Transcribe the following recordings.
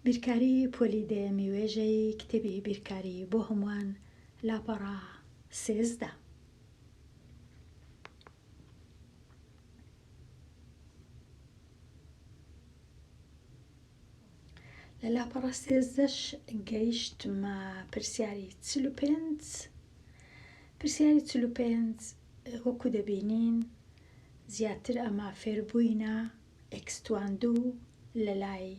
بیرکاری پۆلی میوێژەی کتێبی بیرکاری بۆ هەمووان لاپەڕا 13. لە لاپەڕا 13ش گەیشتمە پرسیاری 45. پرسیاری 45 وەکو دەبینین زیاتر ئەمە فێربووینە ئێکستواندوو لە لای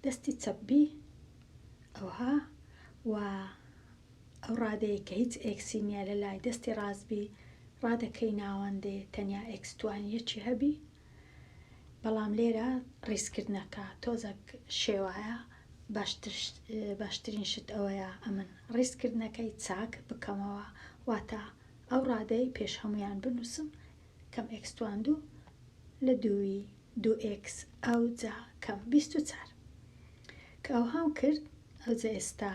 دەستی چەپبی ئەوها و ئەو ڕادەیە کە هیچ ئێکسی نییە لە لای دەستی ڕاستبی ڕادەکەی ناوەندێ تەنیا ئێکستوانیەکی هەبی، بەڵام لێرە ڕیزکردنەکە تۆزێک شێوایە باشترین شت ئەوەیە ئەمن ڕیزکردنەکەی چاک بکەمەوە، واتە ئەو ڕادەی پێش هەمویان بنووسم کەم ئێکستواندوو لە دووی 2x ئەوجا کەم 24 کە ئەوهام کرد. ئەوجا ئێستا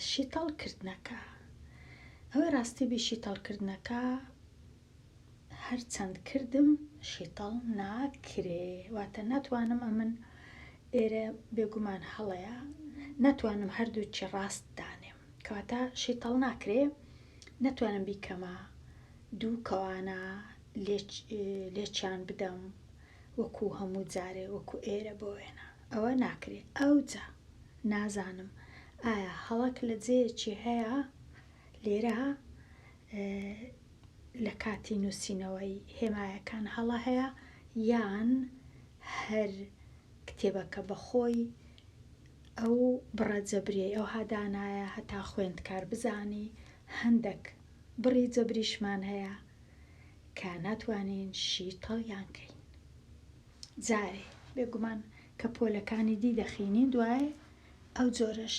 شیتەڵکردنەکە ئەوەی ڕاستی بی شیتەڵکردنەکە هەرچەند کردم شیتەڵ ناکرێ، واتە ناتوانم ئەمن ئێرە بێگومان هەڵەیە ناتوانم هەردووچی ڕاست دانێم کەواتە شیتەڵ ناکرێ، ناتوانم بیکەمە دوو کەوانە لێچیان بدەم وەکو هەموو جارێ وەکو ئێرە بۆ وێنە ئەوە ناکرێ. ئەوجا نازانم ئایا هەڵک لە جێیەکی هەیە لێرە لە کاتی نووسینەوەی هێمایەکان هەڵە هەیە یان هەر کتێبەکە بەخۆی ئەو بڕە جەبریەی ئەو هادانایە هەتا خوێندکار بزانی هەندێک بڕی جەبریشمان هەیە کە ناتوانین شیتەڵیانکەین. جارێ بێگومان کە پۆلەکانی دی دەخینین دوایێ ئەو جۆرەش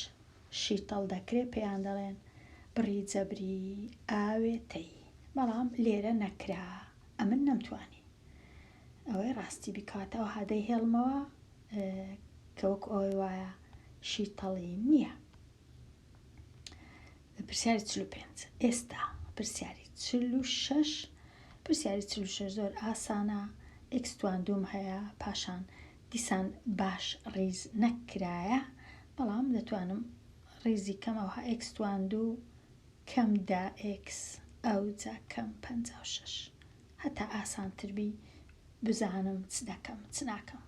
شیتەڵ دەکرێت، پێیان دەڵێن بڕی جەبری ئاوێتەی، بەڵام لێرە نەکرا ئەمن نەمتوانی ئەوەی ڕاستی بکاتە ئەو هادەی هێڵمەوە کە وەکو ئەوەی وایە شیتەڵی نییە. پرسیاری 45 ئێستا پرسیاری 46. پرسیاری 46 زۆر ئاسانە، ئێکستواندوم هەیە پاشان دیسان باش ڕیز نەکرایە، بەڵام دەتوانم ڕیزی کەم ئەوها ئێکستواندوو کەم دا ئێکس ئەوجا کەم 56 هەتا ئاسانتربی بزانم چ دەکەم چ ناکەم.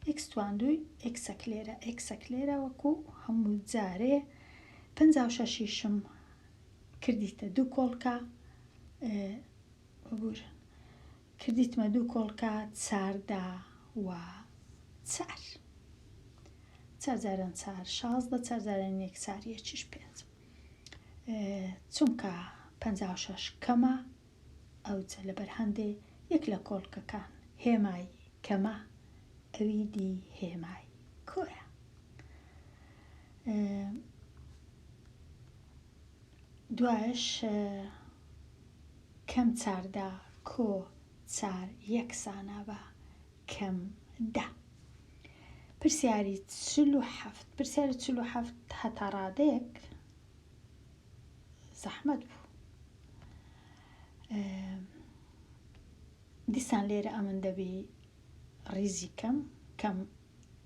ئێکستواندووی ئێکسەک لێرە ئێکسەک لێرە وەکو هەموو جارێ 56شم کردیتە دوو کۆڵکە کردیتمە دوو کۆڵکە 14 و 4 4 16 4 4 5 چونکە 56 کەمە ئەوجا لەبەر هەندێ یەک لە کۆڵکەکان هێمای کەمە ئەوی دی هێمای کۆیە. دوایش کەم 14 کۆ 4 یەکسانە بە کەم 10. پرسیاری 47. پرسیاری 47 هەتا ڕادەیەک زەحمەت بوو، دیسان لێرە ئەمن دەبی ڕیزی کەم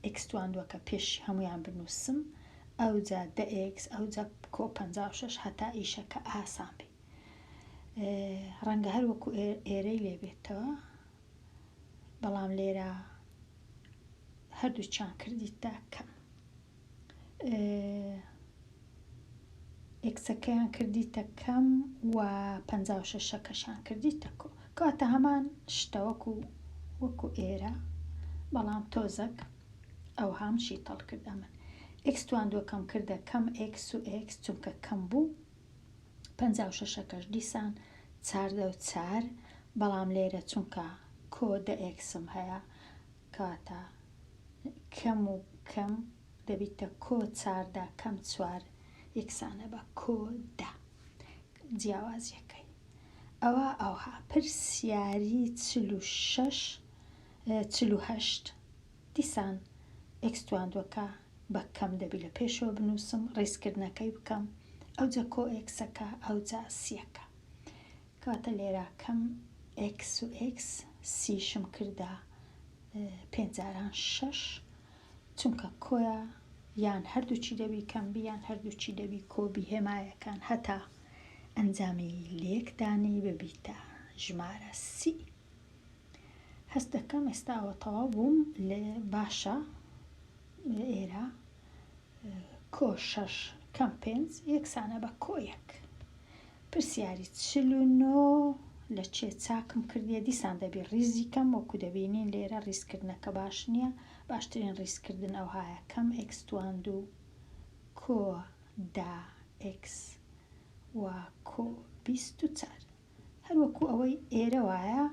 ئێکستواندووەکە پێش هەمویان بنووسم ئەوجا 10x ئەوجا کۆ 56 هەتا ئیشەکە ئاسان بی. ڕەنگە هەر وەکو ئێرەی لێبێتەوە، بەڵام لێرە هەردووچیان کردیتە کەم، ئێکسەکەیان کردیتە کەم و 56شەکەشان کردیتە کۆ، کەواتە هەمان شتە وەکو ئێرە، بەڵام تۆزەک ئەو هەم شیتەڵ کردە من. ئێکستواندووەکەم کردە کەم x و x چونکە کەم بوو، 56شەکەش دیسان 4 و 4، بەڵام لێرە چونکە کۆ 10xم هەیە کەواتە کەم و کەم دەبیتە کۆ 4 کەم 4 یەکسانە بە کۆ 10 جیاوازیەکەی. ئەوها پرسیاری 48 دیسان ئێکستواندوەکە بە کەم دەبی لە پێشەوە بنووسم ڕیزکردنەکەی بکەم ئەوجا کۆ ئێکسەکە ئەوجا سیەکە، کەواتە لێرە کەم x و x سیشم کردە 5 6 چونکە کۆیە یان هەردووچی دەبی کەمبی یان هەردووچی دەبی کۆبی هێمایەکان هەتا ئەنجامی لێکدانی ببیتە ژمارە سی. هەست دەکەم ئێستاوە تەواو بووم لێ باشە ئێرە کۆ 6 کەم 5 یەکسانە بە کۆ 1. پرسیاری 49 لە چێ چاکم کردیە دیسان دەبی ڕیزی کەم وەکو دەبینین لێرە ڕیزکردنەکە باش نییە. باشترین ڕیزکردن ئەو هایە کەم x توان و کۆ دا x و کۆ 24 هەروەکو ئەوەی ئێرە وایە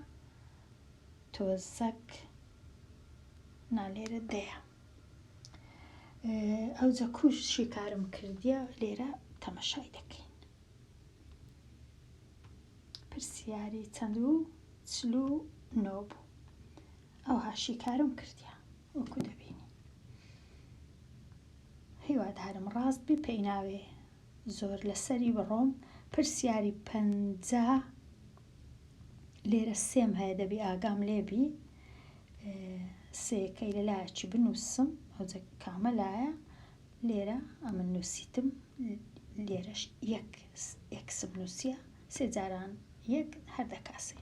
تۆزەک نالێرە دەیە. ئەو جە کوشی کارم کردیە لێرە تەمەشای دەکەین. پرسیاری چەند و 49 بوو. ئەو هاشی کارم کردیە وەکو دەبینی. هیوادارم ڕاست بی پێی ناوێ زۆر لەسەری بڕۆم. پرسیاری 50 لێرە سێم هەیە دەبی ئاگام لێبی سێکەی لەلایەکی بنووسم ئەوجە کامە لایە لێرە ئەمن نووسیتم لێرەش یەکسم نووسیە سێ جاران یەک هەردەکا سێ.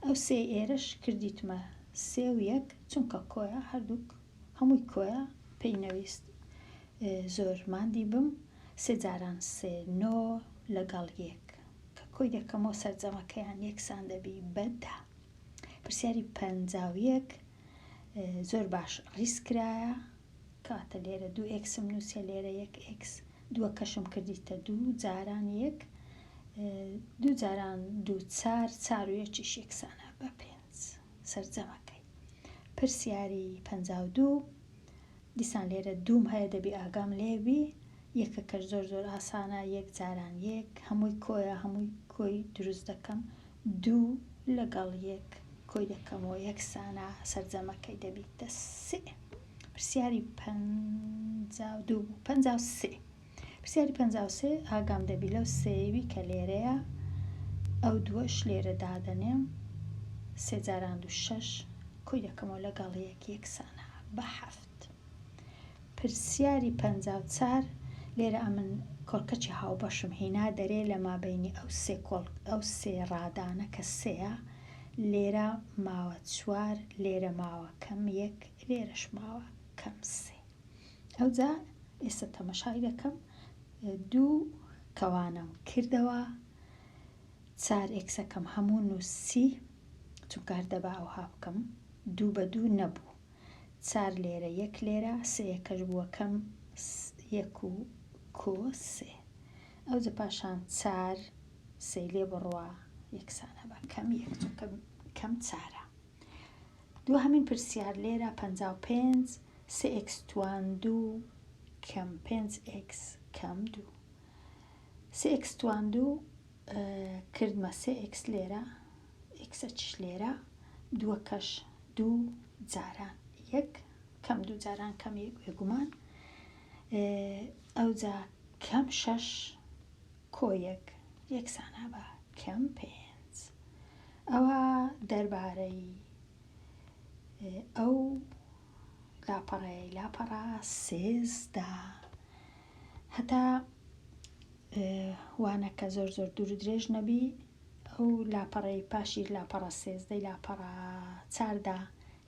ئەو سێ ئێرەش کردیتمە سێ و یەک چونکە کۆیە هەردووک هەمووی کۆیە پێی نەویست زۆر ماندی بم سێ جاران سێ نۆ لەگەڵ یەک کە کۆی دەکەمەوە سەرجەمەکەیان یەکسان دەبی بەدا. پرسیاری 51 زۆر باش ڕیزکرایە کاتە لێرە 2 ئێکسم نووسە لێرە 1 ئێکس دووە کەشم کردیتە 2 جاران یەک 2 جاران 2 4 و یەکیش یەکسانە بە 5 سەرجەمەکەی. پرسیاری 52 دیسان لێرە دووم هەیە دەبی ئاگام لێبی یەکەکەش زۆر ئاسانە یەک جاران یەک هەمووی کۆیە هەمووی کۆی دروست دەکەم 2 لەگەڵ یەک کۆی دەکەمەوە یەکسانە سەرجەمەکەی دەبیتە سێ. پرسیاری 52 53 پرسیاری 53 ئاگام دەبی لەو سێوی کە لێرەیە ئەو دووەش لێرە دادەنێم سێ جاران 6 کۆی دەکەمەوە لەگەڵ یەک یەکسانە بە 7. پرسیاری 54 لێرە ئەمن کۆڵکەچی هاوبەشم هینا دەرێ لە مابینی ئەو سێ ڕادانە کە سێە لێرە ماوە 4 لێرە ماوە کەم 1 لێرەش ماوە کەم 3. ئەوجا ئێستا تەمەشای دەکەم 2 کەوانم کردەوە 4 ئێکسەکەم هەموو نووسی چونکە هەردەبا ئەوها بکەم 2 بە 2 نەبوو 4 لێرە 1 لێرە 3 یەکەش بووە کەم 1 و کۆ 3 ئەوجا پاشان 4 3 لێ بڕوە یەکسانە بە کەم 1 چونکە کەم 4. دووهەمین پرسیار لێرە 55 3x توان 2 کەم 5x کەم 2 3x توان 2 کردمە 3x لێرە xەچش لێرە دووەکەش 2 جاران 1 کەم 2 جاران کەم 1 بێگومان ئەوجا کەم 6 کۆ 1 یەکسانە بە کەم 5. ئەوە دەربارەی ئەو لاپەڕە سێزدا هەتا وانەکە زۆر دوور و درێژ نەبی ئەو لاپەڕەی پاشی لاپەڕە سێزدەی لاپەڕە چاردا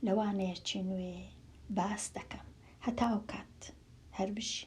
لەوانەیەکی نوێ باس دەکەم هەتا ئەو کات هەر بشی.